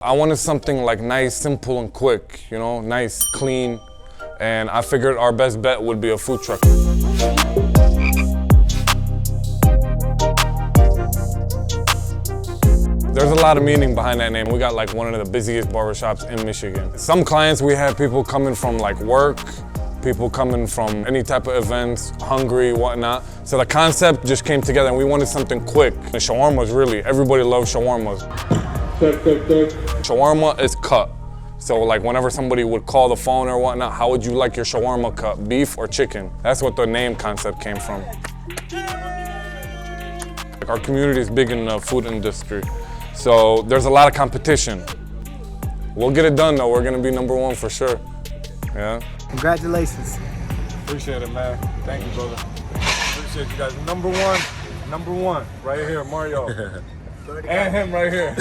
I wanted something like nice, simple, and quick, you know, nice, clean, and I figured our best bet would be a food truck. There's a lot of meaning behind that name. We got like one of the busiest barbershops in Michigan. Some clients, we have people coming from like work, people coming from any type of events, hungry, whatnot. So the concept just came together and we wanted something quick. The shawarmas, really, everybody loves shawarmas. Shawarma is cut. So like whenever somebody would call the phone or whatnot, how would you like your shawarma cut, beef or chicken? That's what the name concept came from. Our community is big in the food industry, so there's a lot of competition. We'll get it done though, we're gonna be #1 for sure. Yeah. Congratulations. Appreciate it, man. Thank you, brother. Appreciate you guys. #1, right here, Mario. And him right here.